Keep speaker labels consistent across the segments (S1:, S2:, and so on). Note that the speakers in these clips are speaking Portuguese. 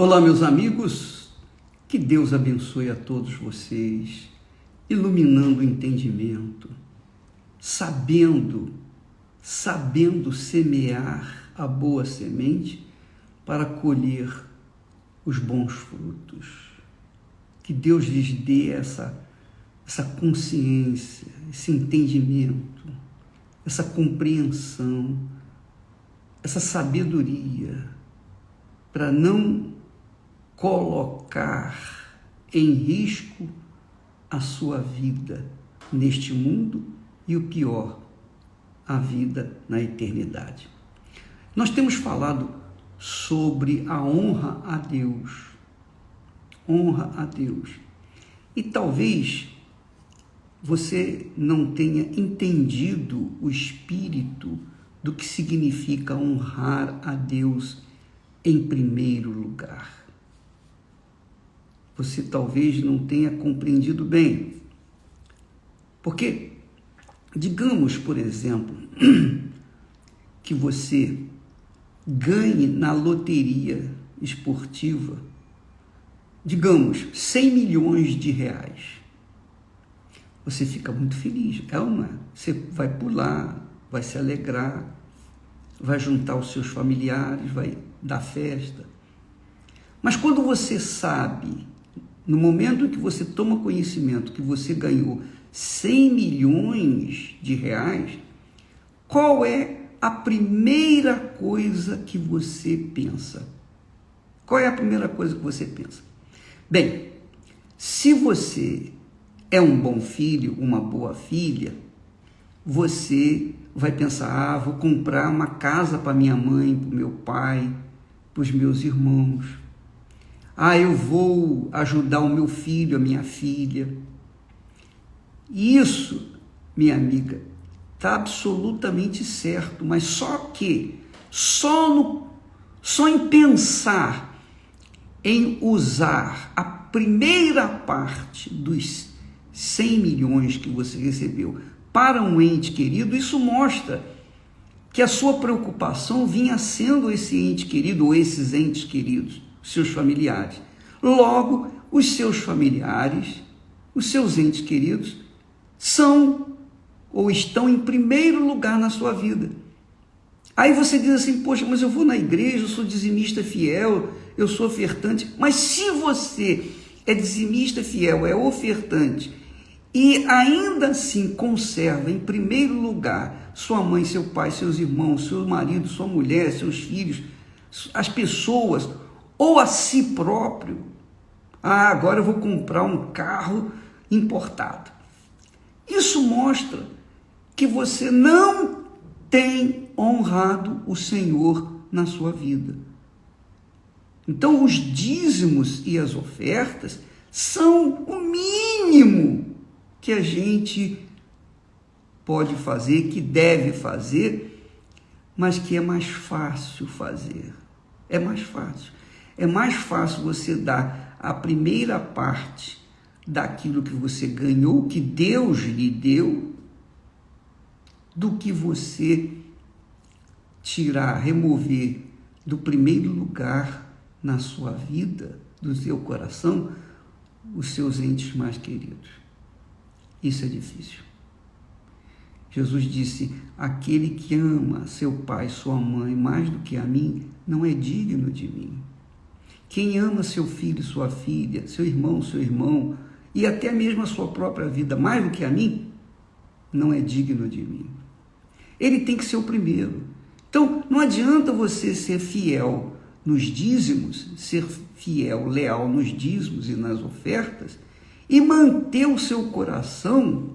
S1: Olá, meus amigos, que Deus abençoe a todos vocês, iluminando o entendimento, sabendo semear a boa semente para colher os bons frutos. Que Deus lhes dê essa consciência, esse entendimento, essa compreensão, essa sabedoria, para não colocar em risco a sua vida neste mundo e o pior, a vida na eternidade. Nós temos falado sobre a honra a Deus. Honra a Deus. E talvez você não tenha entendido o espírito do que significa honrar a Deus em primeiro lugar. Você talvez não tenha compreendido bem. Porque, digamos, por exemplo, que você ganhe na loteria esportiva, digamos, 100 milhões de reais. Você fica muito feliz, é ou não é? Você vai pular, vai se alegrar, vai juntar os seus familiares, vai dar festa. Mas quando você sabe, no momento em que você toma conhecimento que você ganhou 100 milhões de reais, qual é a primeira coisa que você pensa? Qual é a primeira coisa que você pensa? Bem, se você é um bom filho, uma boa filha, você vai pensar, vou comprar uma casa para minha mãe, para o meu pai, para os meus irmãos. Eu vou ajudar o meu filho, a minha filha. Isso, minha amiga, está absolutamente certo, mas só em pensar em usar a primeira parte dos 100 milhões que você recebeu para um ente querido, isso mostra que a sua preocupação vinha sendo esse ente querido ou esses entes queridos, seus familiares. Logo, os seus familiares, os seus entes queridos, são ou estão em primeiro lugar na sua vida. Aí você diz assim, poxa, mas eu vou na igreja, eu sou dizimista fiel, eu sou ofertante. Mas se você é dizimista fiel, é ofertante, e ainda assim conserva em primeiro lugar sua mãe, seu pai, seus irmãos, seu marido, sua mulher, seus filhos, as pessoas, ou a si próprio, agora eu vou comprar um carro importado. Isso mostra que você não tem honrado o Senhor na sua vida. Então, os dízimos e as ofertas são o mínimo que a gente pode fazer, que deve fazer, mas que é mais fácil fazer. É mais fácil. É mais fácil você dar a primeira parte daquilo que você ganhou, que Deus lhe deu, do que você remover do primeiro lugar na sua vida, do seu coração, os seus entes mais queridos. Isso é difícil. Jesus disse, aquele que ama seu pai, sua mãe, mais do que a mim, não é digno de mim. Quem ama seu filho, sua filha, seu irmão, e até mesmo a sua própria vida, mais do que a mim, não é digno de mim. Ele tem que ser o primeiro. Então, não adianta você ser fiel nos dízimos, ser fiel, leal nos dízimos e nas ofertas, e manter o seu coração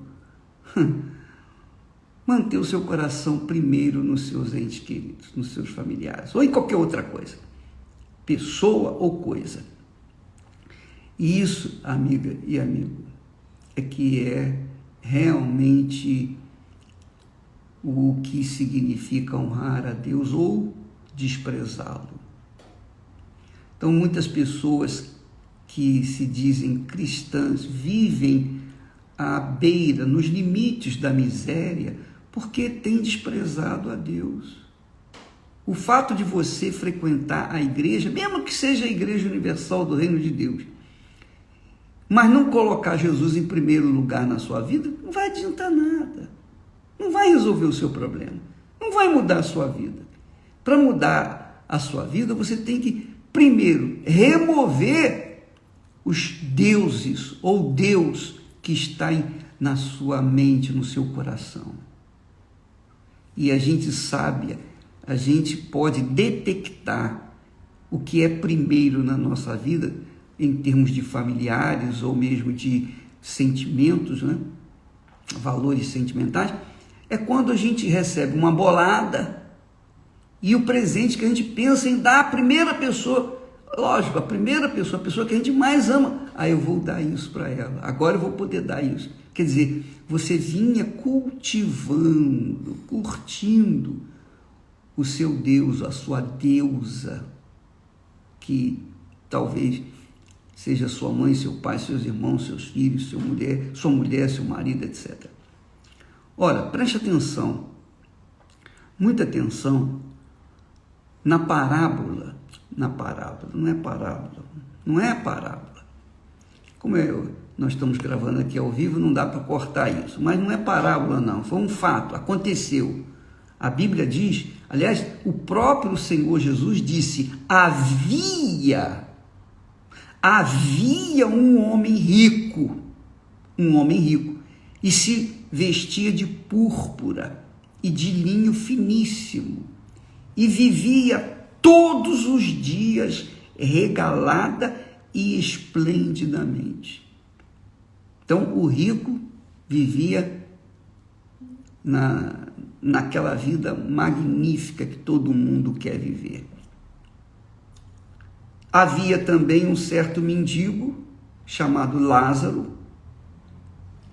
S1: primeiro nos seus entes queridos, nos seus familiares, ou em qualquer outra coisa, pessoa ou coisa. E isso, amiga e amigo, é que é realmente o que significa honrar a Deus ou desprezá-lo. Então, muitas pessoas que se dizem cristãs vivem à beira, nos limites da miséria, porque têm desprezado a Deus. O fato de você frequentar a igreja, mesmo que seja a Igreja Universal do Reino de Deus, mas não colocar Jesus em primeiro lugar na sua vida, não vai adiantar nada. Não vai resolver o seu problema. Não vai mudar a sua vida. Para mudar a sua vida, você tem que, primeiro, remover os deuses ou Deus que está na sua mente, no seu coração. E a gente sabe, a gente pode detectar o que é primeiro na nossa vida, em termos de familiares ou mesmo de sentimentos, né? Valores sentimentais, é quando a gente recebe uma bolada e o presente que a gente pensa em dar à primeira pessoa, lógico, a primeira pessoa, a pessoa que a gente mais ama, eu vou dar isso para ela, agora eu vou poder dar isso. Quer dizer, você vinha cultivando, curtindo o seu Deus, a sua deusa, que talvez seja sua mãe, seu pai, seus irmãos, seus filhos, sua mulher, seu marido, etc. Ora, preste atenção, muita atenção na parábola, não é parábola. Como nós estamos gravando aqui ao vivo, não dá para cortar isso, mas não é parábola não, foi um fato, aconteceu. A Bíblia diz, aliás, o próprio Senhor Jesus disse, havia um homem rico, e se vestia de púrpura e de linho finíssimo, e vivia todos os dias regalada e esplendidamente. Então, o rico vivia naquela vida magnífica que todo mundo quer viver. Havia também um certo mendigo, chamado Lázaro,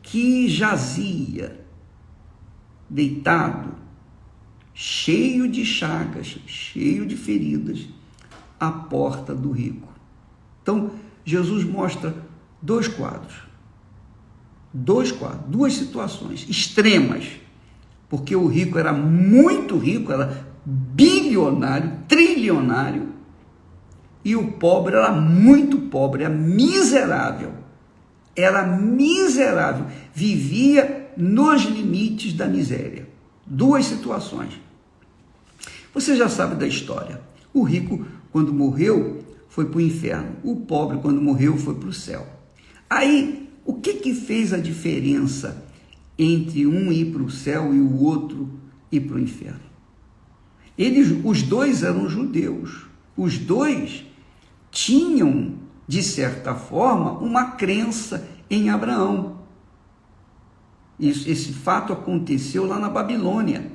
S1: que jazia, deitado, cheio de chagas, cheio de feridas, à porta do rico. Então, Jesus mostra dois quadros, duas situações extremas, porque o rico era muito rico, era bilionário, trilionário, e o pobre era muito pobre, era miserável, vivia nos limites da miséria. Duas situações. Você já sabe da história. O rico, quando morreu, foi para o inferno. O pobre, quando morreu, foi para o céu. Aí, o que fez a diferença entre um ir para o céu e o outro ir para o inferno? Os dois eram judeus. Os dois tinham, de certa forma, uma crença em Abraão. Esse fato aconteceu lá na Babilônia,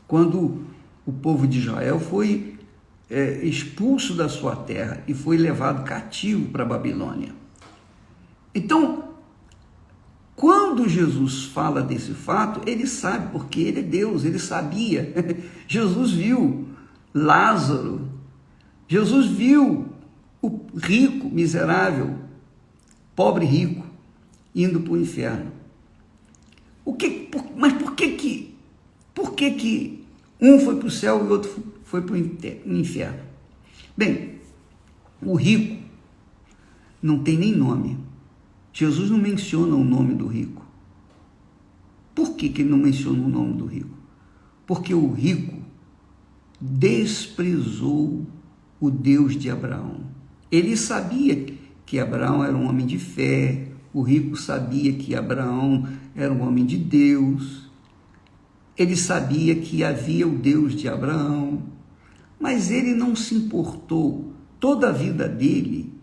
S1: quando o povo de Israel foi expulso da sua terra e foi levado cativo para a Babilônia. Então, quando Jesus fala desse fato, ele sabe, porque ele é Deus, ele sabia. Jesus viu Lázaro, Jesus viu o rico, miserável, pobre rico, indo para o inferno. Mas por que um foi para o céu e o outro foi para o inferno? Bem, o rico não tem nem nome. Jesus não menciona o nome do rico. Por que ele não menciona o nome do rico? Porque o rico desprezou o Deus de Abraão. Ele sabia que Abraão era um homem de fé, o rico sabia que Abraão era um homem de Deus, ele sabia que havia o Deus de Abraão, mas ele não se importou. Toda a vida dele,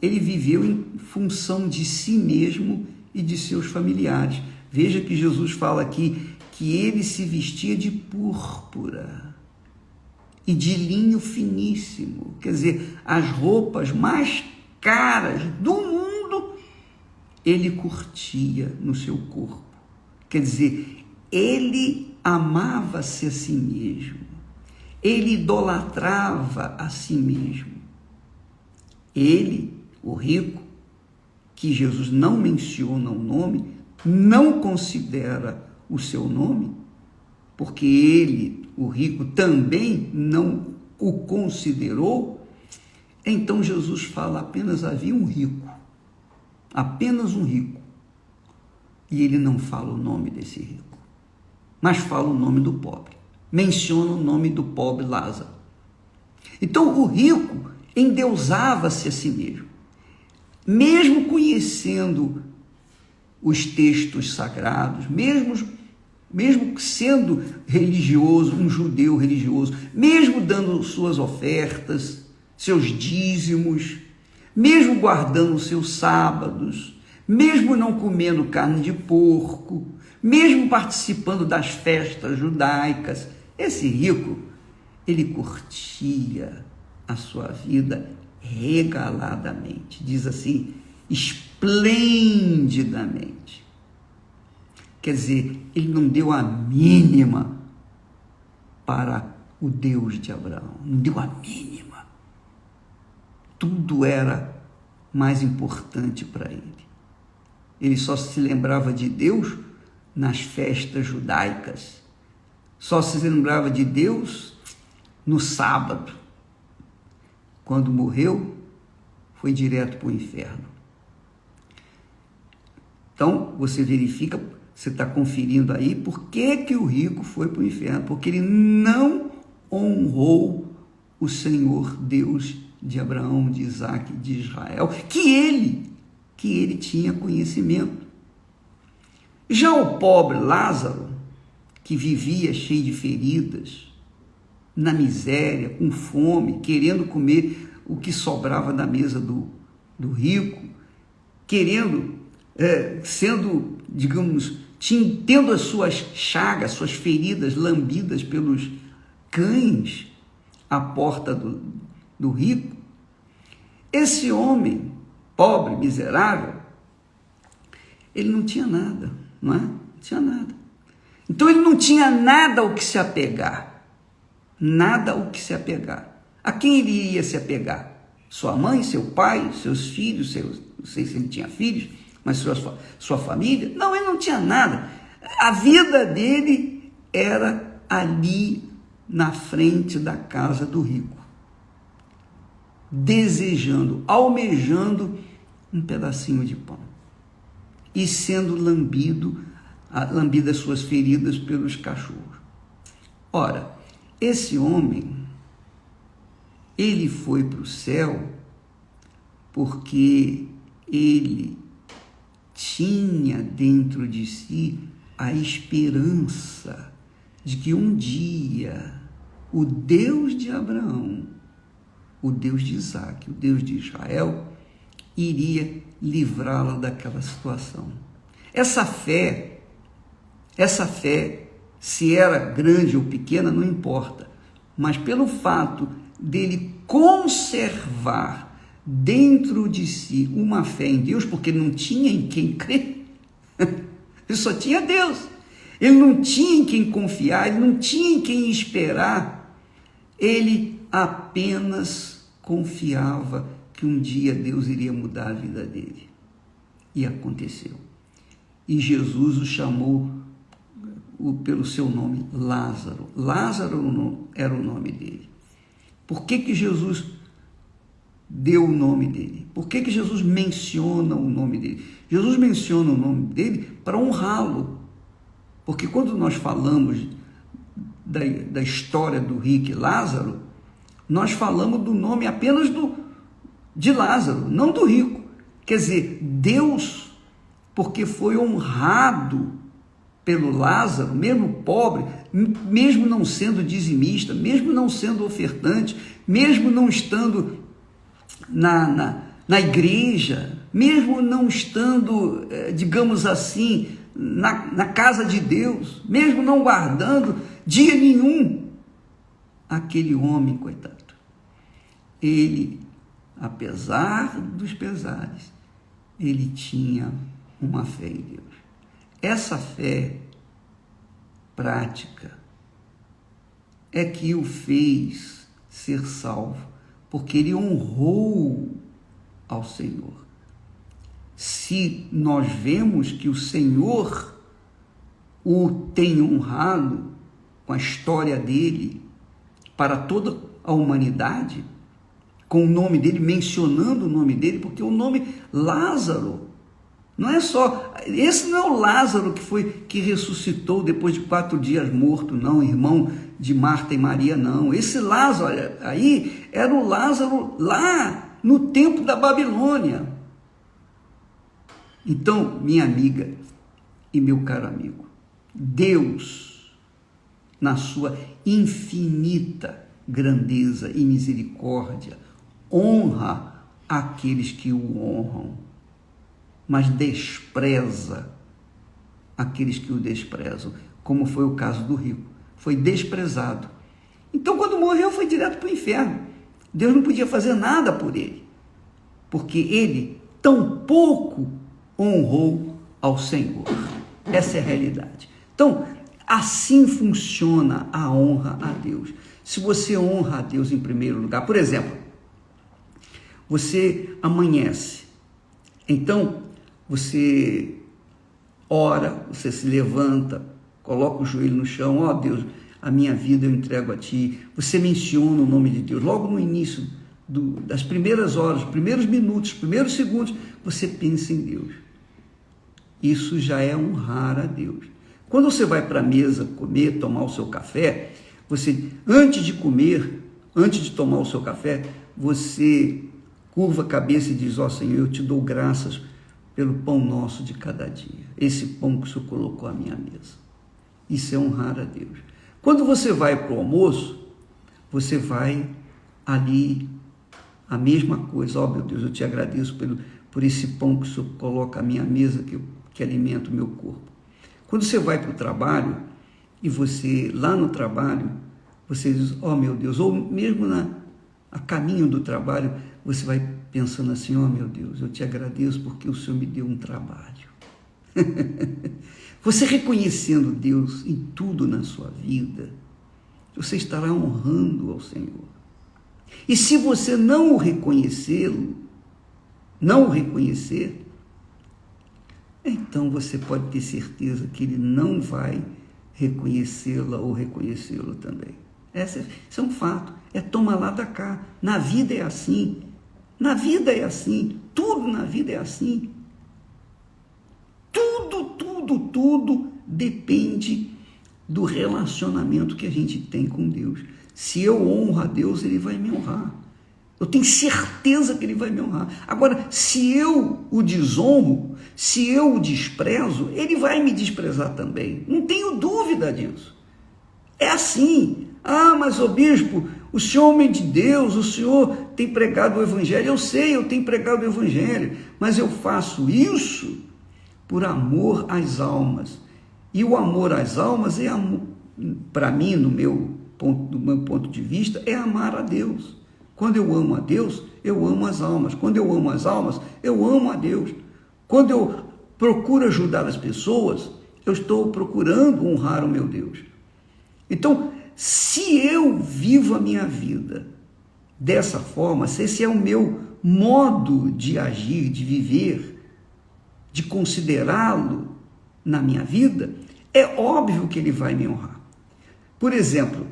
S1: ele viveu em função de si mesmo e de seus familiares. Veja que Jesus fala aqui que ele se vestia de púrpura e de linho finíssimo, quer dizer, as roupas mais caras do mundo, ele curtia no seu corpo. Quer dizer, ele amava-se a si mesmo, ele idolatrava a si mesmo. Ele, o rico, que Jesus não menciona o nome, não considera o seu nome, porque ele o rico também não o considerou, então Jesus fala: apenas havia um rico, apenas um rico, e ele não fala o nome desse rico, mas fala o nome do pobre, menciona o nome do pobre Lázaro. Então o rico endeusava-se a si mesmo conhecendo os textos sagrados, mesmo sendo religioso, um judeu religioso, mesmo dando suas ofertas, seus dízimos, mesmo guardando os seus sábados, mesmo não comendo carne de porco, mesmo participando das festas judaicas, esse rico, ele curtia a sua vida regaladamente, diz assim, esplendidamente. Quer dizer, ele não deu a mínima para o Deus de Abraão, não deu a mínima. Tudo era mais importante para ele. Ele só se lembrava de Deus nas festas judaicas, só se lembrava de Deus no sábado. Quando morreu, foi direto para o inferno. Então, você verifica, você está conferindo aí por que o rico foi para o inferno, porque ele não honrou o Senhor Deus de Abraão, de Isaac, de Israel, que ele tinha conhecimento. Já o pobre Lázaro, que vivia cheio de feridas, na miséria, com fome, querendo comer o que sobrava da mesa do rico, sendo, digamos, tendo as suas chagas, suas feridas lambidas pelos cães à porta do rico. Esse homem, pobre, miserável, ele não tinha nada, não é? Não tinha nada. Então ele não tinha nada ao que se apegar. Nada ao que se apegar. A quem ele iria se apegar? Sua mãe, seu pai, seus filhos, não sei se ele tinha filhos, mas sua família? Não, ele não tinha nada. A vida dele era ali na frente da casa do rico, desejando, almejando um pedacinho de pão e sendo lambidas suas feridas pelos cachorros. Ora, esse homem, ele foi para o céu porque ele tinha dentro de si a esperança de que um dia o Deus de Abraão, o Deus de Isaac, o Deus de Israel, iria livrá-la daquela situação. Essa fé, se era grande ou pequena, não importa, mas pelo fato dele conservar dentro de si uma fé em Deus, porque não tinha em quem crer, ele só tinha Deus, ele não tinha em quem confiar, ele não tinha em quem esperar, ele apenas confiava que um dia Deus iria mudar a vida dele, e aconteceu. E Jesus o chamou pelo seu nome, Lázaro. Lázaro era o nome dele. Por que Jesus deu o nome dele? Por que Jesus menciona o nome dele? Jesus menciona o nome dele para honrá-lo. Porque quando nós falamos da história do rico e Lázaro, nós falamos do nome apenas de Lázaro, não do rico. Quer dizer, Deus, porque foi honrado pelo Lázaro, mesmo pobre, mesmo não sendo dizimista, mesmo não sendo ofertante, mesmo não estando na igreja, mesmo não estando, digamos assim, na casa de Deus, mesmo não guardando dia nenhum, aquele homem, coitado, ele, apesar dos pesares, ele tinha uma fé em Deus. Essa fé prática é que o fez ser salvo, porque ele honrou ao Senhor. Se nós vemos que o Senhor o tem honrado, com a história dele para toda a humanidade, com o nome dele, mencionando o nome dele, porque o nome Lázaro não é só, esse não é o Lázaro que ressuscitou depois de 4 dias morto, não, irmão de Marta e Maria, não. Esse Lázaro aí era o Lázaro lá no tempo da Babilônia. Então, minha amiga e meu caro amigo, Deus, na sua infinita grandeza e misericórdia, honra aqueles que o honram, mas despreza aqueles que o desprezam, como foi o caso do rico. Foi desprezado. Então, quando morreu, foi direto para o inferno. Deus não podia fazer nada por ele, porque ele tão pouco honrou ao Senhor. Essa é a realidade. Então, assim funciona a honra a Deus. Se você honra a Deus em primeiro lugar, por exemplo, você amanhece, então você ora, você se levanta, coloca o joelho no chão, ó Deus, a minha vida eu entrego a Ti. Você menciona o nome de Deus. Logo no início das primeiras horas, primeiros minutos, primeiros segundos, você pensa em Deus. Isso já é honrar a Deus. Quando você vai para a mesa comer, tomar o seu café, você, antes de comer, antes de tomar o seu café, você curva a cabeça e diz, ó Senhor, eu te dou graças pelo pão nosso de cada dia. Esse pão que o Senhor colocou à minha mesa. Isso é honrar a Deus. Quando você vai para o almoço, você vai ali, a mesma coisa. Ó meu Deus, eu te agradeço por esse pão que o Senhor coloca à minha mesa, que alimenta o meu corpo. Quando você vai para o trabalho, e você, lá no trabalho, você diz, ó meu Deus, ou mesmo a caminho do trabalho, você vai pensando assim, ó meu Deus, eu te agradeço porque o Senhor me deu um trabalho. Você reconhecendo Deus em tudo na sua vida, você estará honrando ao Senhor. E se você não o reconhecer, então você pode ter certeza que Ele não vai reconhecê-la ou reconhecê-lo também. Isso é um fato, é toma lá da cá. Na vida é assim, tudo na vida é assim. Tudo depende do relacionamento que a gente tem com Deus. Se eu honro a Deus, Ele vai me honrar. Eu tenho certeza que Ele vai me honrar. Agora, se eu o desonro, se eu o desprezo, Ele vai me desprezar também. Não tenho dúvida disso. É assim. Ah, mas ô bispo, o senhor é homem de Deus, o senhor tem pregado o Evangelho. Eu sei, eu tenho pregado o Evangelho, mas eu faço isso por amor às almas. E o amor às almas é, para mim, do meu ponto de vista, é amar a Deus. Quando eu amo a Deus, eu amo as almas. Quando eu amo as almas, eu amo a Deus. Quando eu procuro ajudar as pessoas, eu estou procurando honrar o meu Deus. Então, se eu vivo a minha vida dessa forma, se esse é o meu modo de agir, de viver, de considerá-lo na minha vida, é óbvio que Ele vai me honrar. Por exemplo,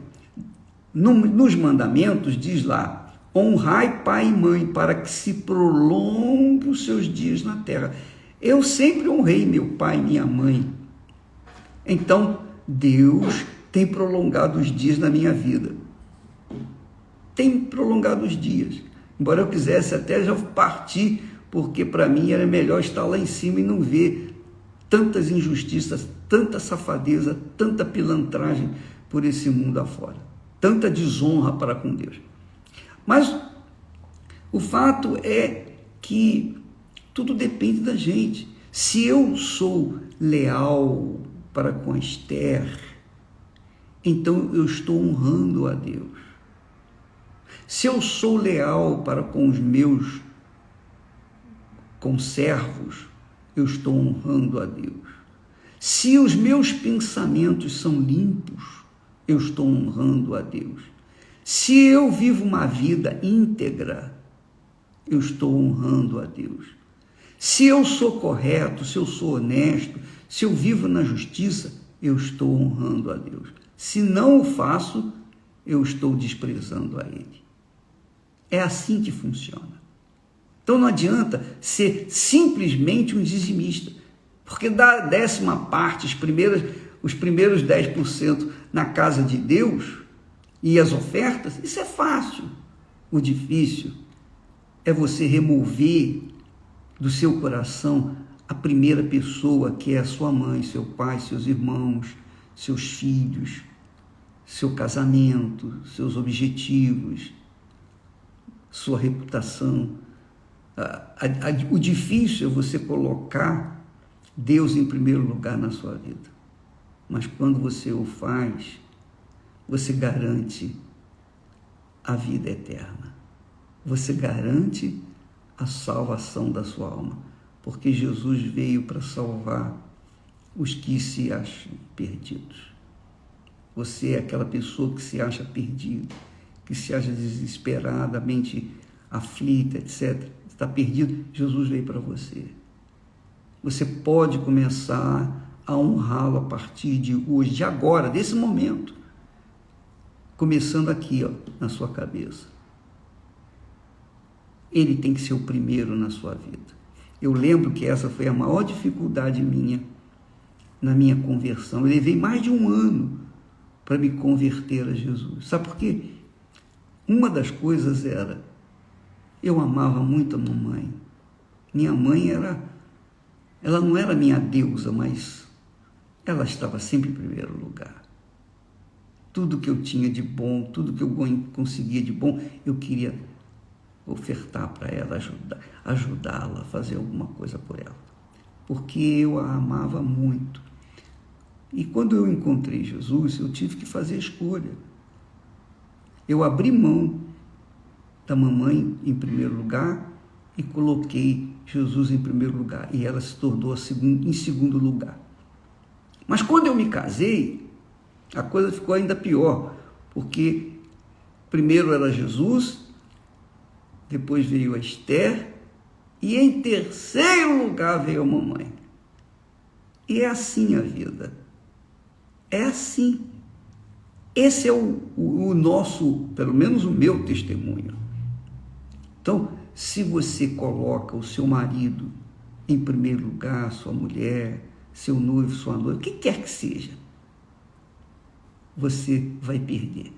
S1: nos mandamentos diz lá, honrai pai e mãe para que se prolongue os seus dias na terra. Eu sempre honrei meu pai e minha mãe. Então, Deus tem prolongado os dias na minha vida. Tem prolongado os dias. Embora eu quisesse até já partir, porque para mim era melhor estar lá em cima e não ver tantas injustiças, tanta safadeza, tanta pilantragem por esse mundo afora. Tanta desonra para com Deus. Mas o fato é que tudo depende da gente. Se eu sou leal para com a Esther, então eu estou honrando a Deus. Se eu sou leal para com os meus conservos, eu estou honrando a Deus. Se os meus pensamentos são limpos, eu estou honrando a Deus. Se eu vivo uma vida íntegra, eu estou honrando a Deus. Se eu sou correto, se eu sou honesto, se eu vivo na justiça, eu estou honrando a Deus. Se não o faço, eu estou desprezando a ele. É assim que funciona. Então não adianta ser simplesmente um dizimista, porque dar a 10ª parte, os primeiros 10% na casa de Deus e as ofertas, isso é fácil. O difícil é você remover do seu coração a primeira pessoa, que é a sua mãe, seu pai, seus irmãos, seus filhos, seu casamento, seus objetivos, sua reputação. O difícil é você colocar Deus em primeiro lugar na sua vida. Mas quando você o faz, você garante a vida eterna. Você garante a salvação da sua alma. Porque Jesus veio para salvar os que se acham perdidos. Você é aquela pessoa que se acha perdido, que se acha desesperadamente aflita, etc. Está perdido, Jesus veio para você. Você pode começar a honrá-lo a partir de hoje, de agora, desse momento. Começando aqui, na sua cabeça. Ele tem que ser o primeiro na sua vida. Eu lembro que essa foi a maior dificuldade minha na minha conversão. Eu levei mais de 1 ano para me converter a Jesus. Sabe por quê? Uma das coisas era, eu amava muito a mamãe. Minha mãe ela não era minha deusa, mas ela estava sempre em primeiro lugar. Tudo que eu tinha de bom, tudo que eu conseguia de bom, eu queria ofertar para ela, ajudá-la a fazer alguma coisa por ela. Porque eu a amava muito. E quando eu encontrei Jesus, eu tive que fazer a escolha. Eu abri mão da mamãe em primeiro lugar e coloquei Jesus em primeiro lugar. E ela se tornou em segundo lugar. Mas quando eu me casei, a coisa ficou ainda pior. Porque primeiro era Jesus, depois veio a Esther e em terceiro lugar veio a mamãe. E é assim a vida. É assim. Esse é o nosso, pelo menos o meu testemunho. Então, se você coloca o seu marido em primeiro lugar, sua mulher, seu noivo, sua noiva, o que quer que seja, você vai perder.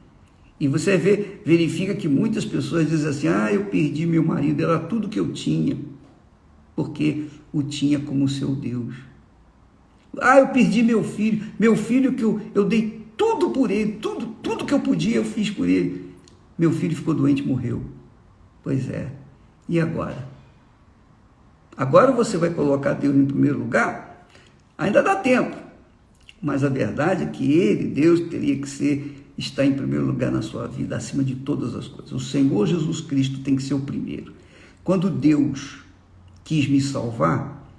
S1: E você verifica que muitas pessoas dizem assim, eu perdi meu marido, era tudo que eu tinha, porque o tinha como seu Deus. Eu perdi meu filho que eu dei tudo por ele, tudo que eu podia eu fiz por ele. Meu filho ficou doente e morreu. Pois é, e agora? Agora você vai colocar Deus em primeiro lugar? Ainda dá tempo, mas a verdade é que Deus, teria que estar em primeiro lugar na sua vida, acima de todas as coisas. O Senhor Jesus Cristo tem que ser o primeiro. Quando Deus quis me salvar,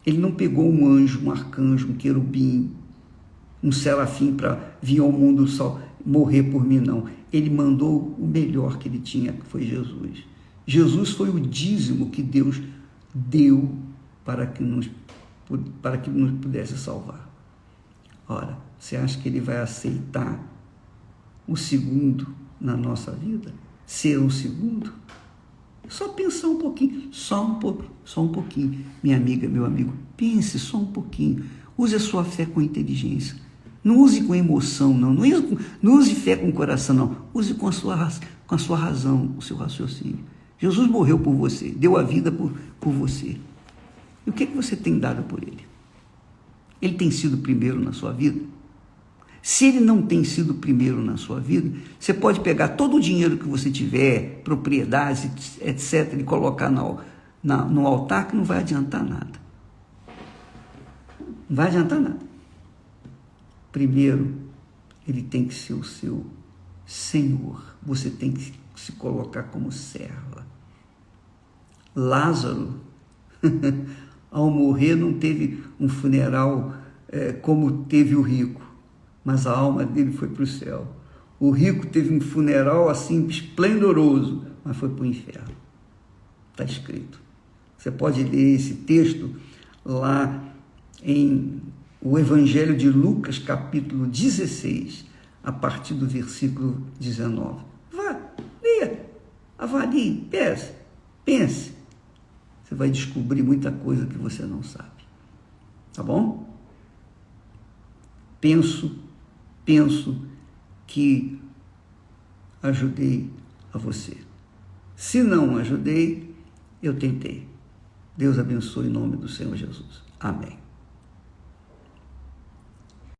S1: Ele não pegou um anjo, um arcanjo, um querubim, um serafim para vir ao mundo morrer por mim, não. Ele mandou o melhor que Ele tinha, que foi Jesus. Jesus foi o dízimo que Deus deu para que nos pudesse salvar. Ora, você acha que Ele vai aceitar o segundo na nossa vida? Ser o segundo? Só pensar um pouquinho, só um pouquinho. Minha amiga, meu amigo, pense só um pouquinho. Use a sua fé com inteligência. Não use com emoção, não. Não use fé com coração, não. Use com a sua razão, o seu raciocínio. Jesus morreu por você, deu a vida por você. E o que você tem dado por Ele? Ele tem sido primeiro na sua vida? Se Ele não tem sido primeiro na sua vida, você pode pegar todo o dinheiro que você tiver, propriedades, etc., e colocar no altar, que não vai adiantar nada. Não vai adiantar nada. Primeiro, Ele tem que ser o seu Senhor. Você tem que se colocar como serva. Lázaro, ao morrer, não teve um funeral como teve o rico, mas a alma dele foi para o céu. O rico teve um funeral assim esplendoroso, mas foi para o inferno. Está escrito. Você pode ler esse texto lá em o Evangelho de Lucas, capítulo 16, a partir do versículo 19. Vá, leia, avalie, pense. Você vai descobrir muita coisa que você não sabe. Tá bom? Penso que ajudei a você. Se não ajudei, eu tentei. Deus abençoe em nome do Senhor Jesus. Amém.